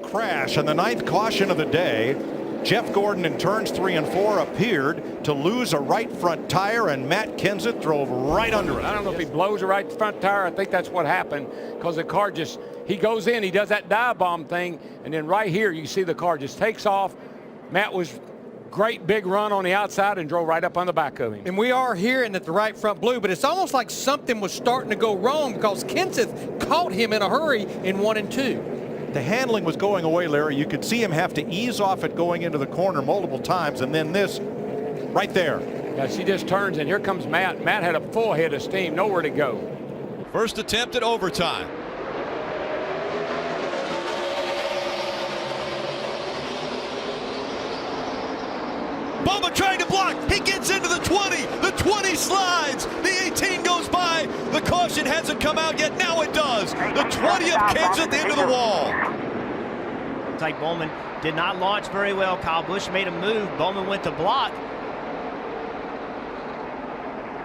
crash and the 9th caution of the day. Jeff Gordon in turns 3 and 4 appeared to lose a right front tire, and Matt Kenseth drove right under it. I don't know if he blows a right front tire. I think that's what happened, because the car just, he goes in, he does that dive bomb thing, and then right here you see the car just takes off. Matt was great big run on the outside and drove right up on the back of him. And we are hearing that the right front blew, but it's almost like something was starting to go wrong, because Kenseth caught him in a hurry in 1 and 2. The handling was going away, Larry. You could see him have to ease off it going into the corner multiple times, and then this right there. Yeah, she just turns, and here comes Matt. Matt had a full head of steam, nowhere to go. First attempt at overtime. Bubba trying to block. He gets into the 20. The 20 slides. The 18 goes by. The caution hasn't come out yet. Now it does. The 20 of Kenseth into the wall. Like Bowman did not launch very well. Kyle Busch made a move. Bowman went to block.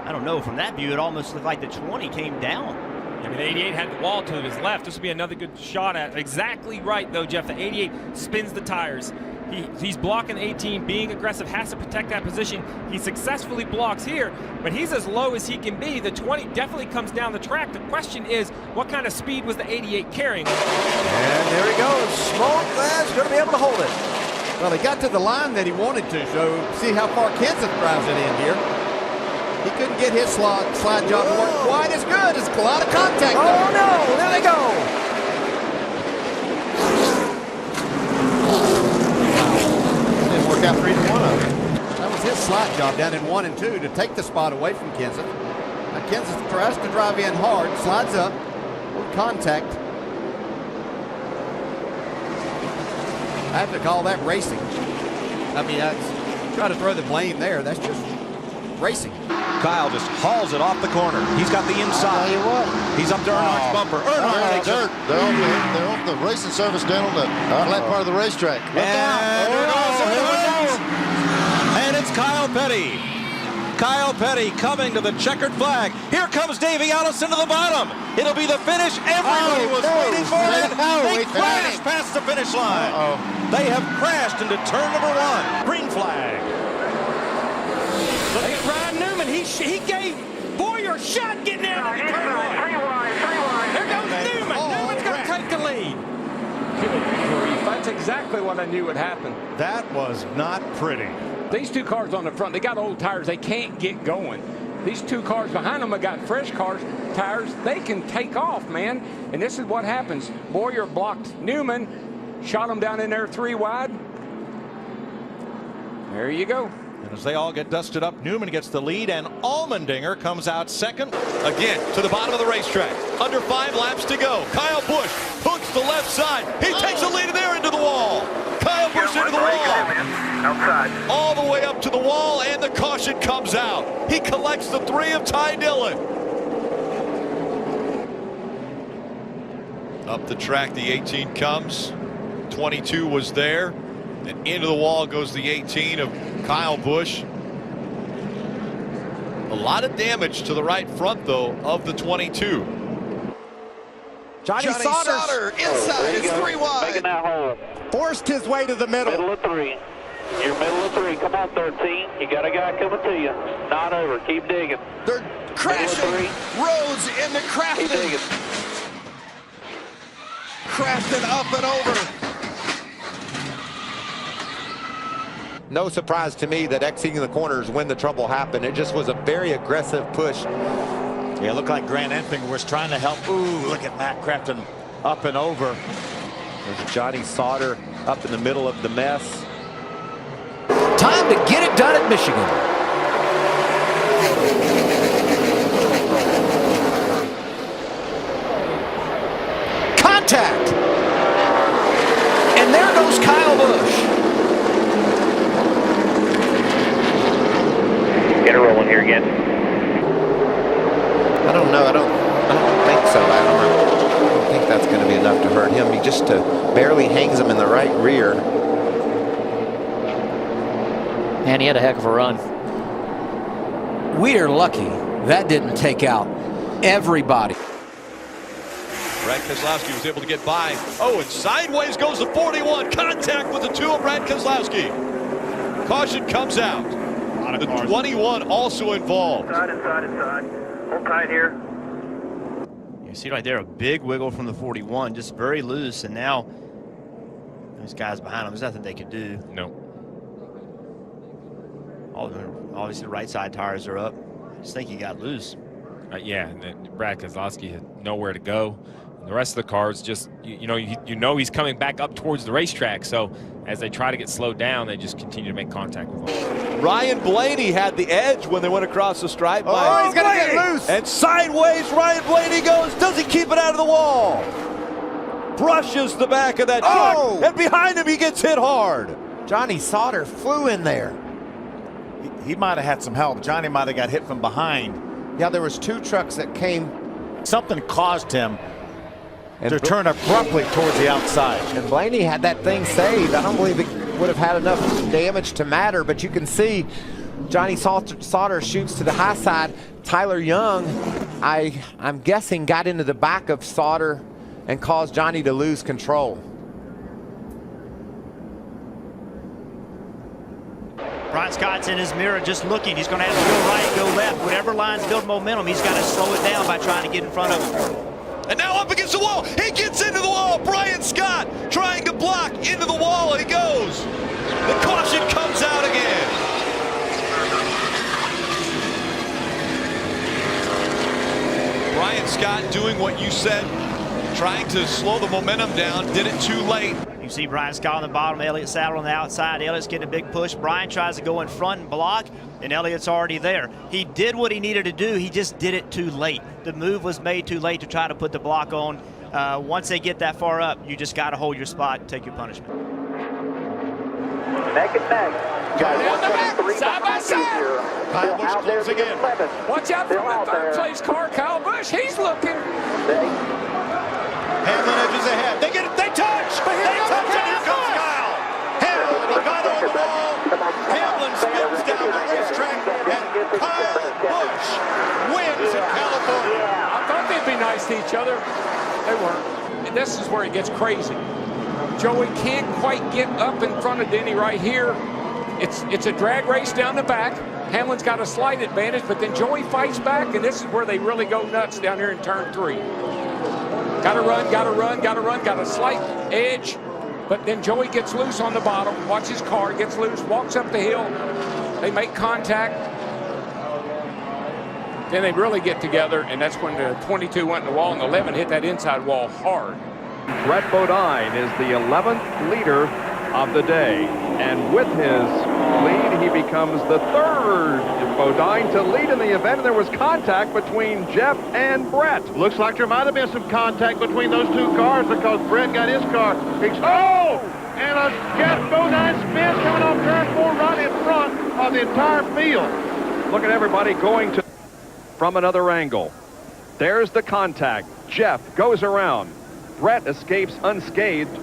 I don't know. From that view, it almost looked like the 20 came down. I mean, the 88 had the wall to his left. This would be another good shot at. Exactly right, though, Jeff. The 88 spins the tires. He's blocking 18, being aggressive, has to protect that position. He successfully blocks here, but he's as low as he can be. The 20 definitely comes down the track. The question is, what kind of speed was the 88 carrying? And there he goes. Smoke Glass going to be able to hold it. Well, he got to the line that he wanted to, so see how far Kenseth drives it in here. He couldn't get his slide job to work quite as good. It's a lot of contact. Oh, no. There they go. Out 3 to 1 of them. That was his slide job down in 1 and 2 to take the spot away from Kenseth. Now Kenseth tries to drive in hard, slides up, with contact. I have to call that racing. I mean, that's try to throw the blame there. That's just racing. Kyle just hauls it off the corner. He's got the inside. I'll tell you what. He's up to Earnhardt's bumper. Earnhardt takes it. They're on the racing service down on the flat part of the racetrack. And it's Kyle Petty. Kyle Petty coming to the checkered flag. Here comes Davey Allison to the bottom. It'll be the finish everybody was waiting for. They crashed past the finish line. They have crashed into turn number 1. Green flag. Look at Ryan Newman. He gave Boyer a shot getting out of the turn line. There goes Newman. Newman's going to take the lead. That's exactly what I knew would happen. That was not pretty. These two cars on the front, they got old tires. They can't get going. These two cars behind them have got fresh tires. They can take off, man. And this is what happens. Boyer blocked Newman, shot him down in there 3 wide. There you go. And as they all get dusted up, Newman gets the lead, and Allmendinger comes out second. Again, to the bottom of the racetrack. Under 5 laps to go. Kyle Busch hooks the left side. He takes the lead there into the wall. Kyle Busch into the wall. Outside. All the way up to the wall, and the caution comes out. He collects the 3 of Ty Dillon. Up the track, the 18 comes. 22 was there. And into the wall goes the 18 of Kyle Busch. A lot of damage to the right front, though, of the 22. Johnny Sauter inside is 3 wide. Making that hole. Forced his way to the middle. Middle of 3. You're middle of 3. Come on, 13. You got a guy coming to you. Not over. Keep digging. They're crashing. Rhodes into Keep digging. Crafton up and over. No surprise to me that exiting the corners when the trouble happened. It just was a very aggressive push. Yeah, it looked like Grant Enfinger was trying to help. Ooh, look at Matt Crafton up and over. There's Johnny Sauter up in the middle of the mess. Time to get it done at Michigan. Contact. And there goes Kyle Busch. Get her rolling here again. I don't know. I don't think so. I don't think that's going to be enough to hurt him. He just barely hangs him in the right rear. Man, he had a heck of a run. We are lucky that didn't take out everybody. Brad Keselowski was able to get by. Oh, and sideways goes the 41. Contact with the 2 of Brad Keselowski. Caution comes out. The 21 also involved. Inside. Hold tight here. You see right there a big wiggle from the 41, just very loose, and now those guys behind him, there's nothing they could do. No. Obviously, the right side tires are up. I just think he got loose. Yeah, and Brad Keselowski had nowhere to go. And the rest of the cars just, you know he's coming back up towards the racetrack. So as they try to get slowed down, they just continue to make contact with him. Ryan Blaney had the edge when they went across the stripe. Oh, he's going to get loose. And sideways, Ryan Blaney goes. Does he keep it out of the wall? Brushes the back of that truck. And behind him, he gets hit hard. Johnny Sauter flew in there. He might have had some help. Johnny might have got hit from behind. Yeah, there was 2 trucks that came. Something caused him to turn abruptly towards the outside. And Blaney had that thing saved. I don't believe it would have had enough damage to matter, but you can see Johnny Sauter shoots to the high side. Tyler Young, I'm guessing, got into the back of Sauter and caused Johnny to lose control. Brian Scott's in his mirror just looking. He's going to have to go right, go left. Whatever lines build momentum, he's got to slow it down by trying to get in front of him. And now up against the wall. He gets into the wall. Brian Scott trying to block into the wall, and he goes. The caution comes out again. Brian Scott doing what you said, trying to slow the momentum down, did it too late. You see Brian Scott on the bottom, Elliott Sadler on the outside. Elliott's getting a big push. Brian tries to go in front and block, and Elliott's already there. He did what he needed to do. He just did it too late. The move was made too late to try to put the block on. Once they get that far up, you just got to hold your spot and take your punishment. Neck and neck. Down the back, side by side. Kyle Busch closing in. Watch out for the third place car, Kyle Busch. He's looking. Hamlin edges ahead. They touch! They touch, and here comes Kyle. Hamlin, he got on the wall. Hamlin spins down the racetrack, and Kyle Busch wins in California. I thought they'd be nice to each other. They weren't. And this is where it gets crazy. Joey can't quite get up in front of Denny right here. It's a drag race down the back. Hamlin's got a slight advantage, but then Joey fights back, and this is where they really go nuts down here in turn 3. Got a slight edge, but then Joey gets loose on the bottom. Watch his car, gets loose, walks up the hill. They make contact. Then they really get together, and that's when the 22 went in the wall, and the 11 hit that inside wall hard. Brett Bodine is the 11th leader of the day, and with his lead, he becomes the 3rd Bodine to lead in the event, and there was contact between Jeff and Brett. Looks like there might have been some contact between those 2 cars because Brett got his car. And a Jeff Bodine spins coming off turn 4 right in front of the entire field. Look at everybody going to from another angle. There's the contact. Jeff goes around. Brett escapes unscathed.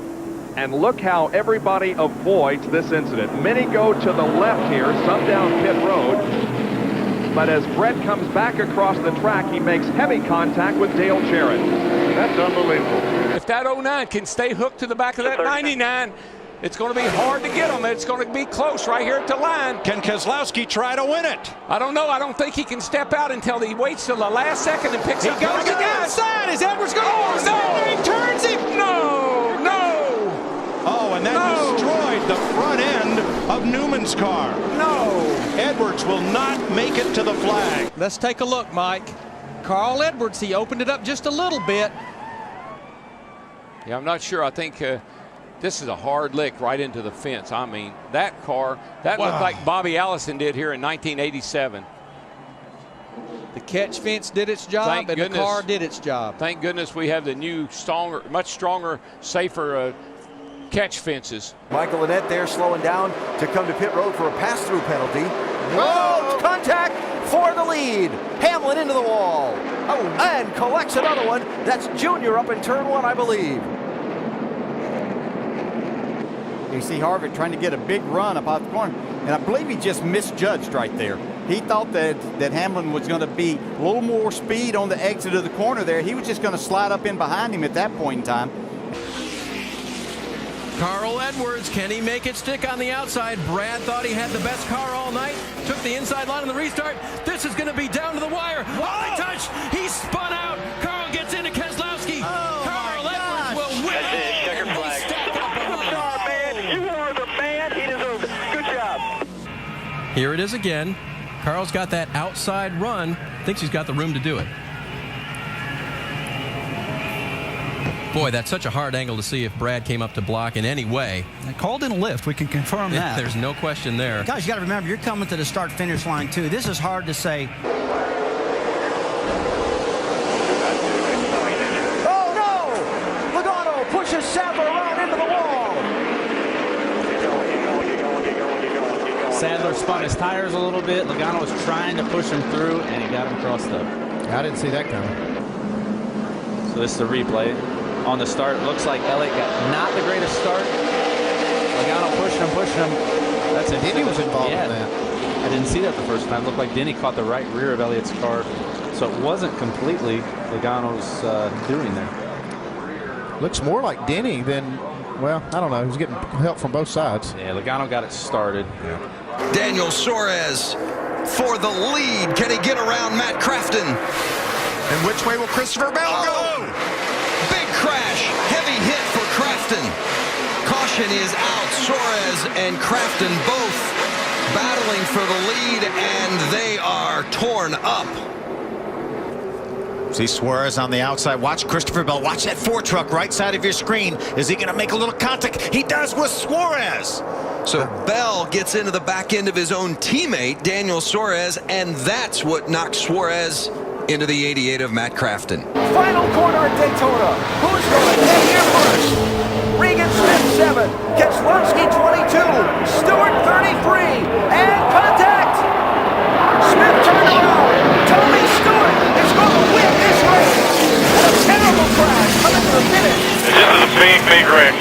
And look how everybody avoids this incident. Many go to the left here, some down pit road. But as Brett comes back across the track, he makes heavy contact with Dale Jarrett. That's unbelievable. If that 09 can stay hooked to the back of that 99, it's going to be hard to get him. It's going to be close right here at the line. Can Keselowski try to win it? I don't know. I don't think he can step out until he waits till the last second and picks up. He goes to the outside. Is Edwards going to no! He turns him. Oh, and that destroyed the front end of Newman's car. No. Edwards will not make it to the flag. Let's take a look, Mike. Carl Edwards, he opened it up just a little bit. Yeah, I'm not sure. I think this is a hard lick right into the fence. I mean, that car, that looked like Bobby Allison did here in 1987. The catch fence did its job, and the car did its job. Thank goodness we have the new, stronger, much stronger, safer catch fences. Michael Annett there slowing down to come to pit road for a pass-through penalty. Whoa! Contact for the lead. Hamlin into the wall. Oh, and collects another one. That's Junior up in turn 1, I believe. You see Harvick trying to get a big run up off the corner, and I believe he just misjudged right there. He thought that Hamlin was going to be a little more speed on the exit of the corner there. He was just going to slide up in behind him at that point in time. Carl Edwards, can he make it stick on the outside? Brad thought he had the best car all night. Took the inside line on the restart. This is going to be down to the wire. Oh, they touch. He spun out. Carl gets into Keselowski. Carl Edwards will win. That's it. Checkered flag. Superstar, man. You are the man. He deserves it. Good job. Here it is again. Carl's got that outside run. Thinks he's got the room to do it. Boy, that's such a hard angle to see if Brad came up to block in any way. Carl didn't lift. We can confirm that. There's no question there. Guys, you got to remember, you're coming to the start-finish line, too. This is hard to say. Oh, no! Logano pushes Sadler around into the wall. Sadler spun his tires a little bit. Logano was trying to push him through, and he got him crossed up. I didn't see that coming. So this is the replay. On the start, it looks like Elliott got not the greatest start. Logano pushing him. That's it. Denny was involved in that. I didn't see that the first time. It looked like Denny caught the right rear of Elliott's car. So it wasn't completely Logano's doing there. Looks more like Denny than, well, I don't know. He was getting help from both sides. Yeah, Logano got it started. Daniel Suarez for the lead. Can he get around Matt Crafton? And which way will Christopher Bell go? Big crash, heavy hit for Crafton. Caution is out. Suarez and Crafton both battling for the lead, and they are torn up. See Suarez on the outside. Watch Christopher Bell. Watch that 4 truck right side of your screen. Is he going to make a little contact? He does with Suarez. So Bell gets into the back end of his own teammate, Daniel Suarez, and that's what knocked Suarez into the 88 of Matt Crafton. Final corner at Daytona. Who's going to get here first? Regan Smith 7, Keselowski 22, Stewart 33, and contact! Smith turned around. Tony Stewart is going to win this race. And a terrible crash coming to the finish. This is a big wreck.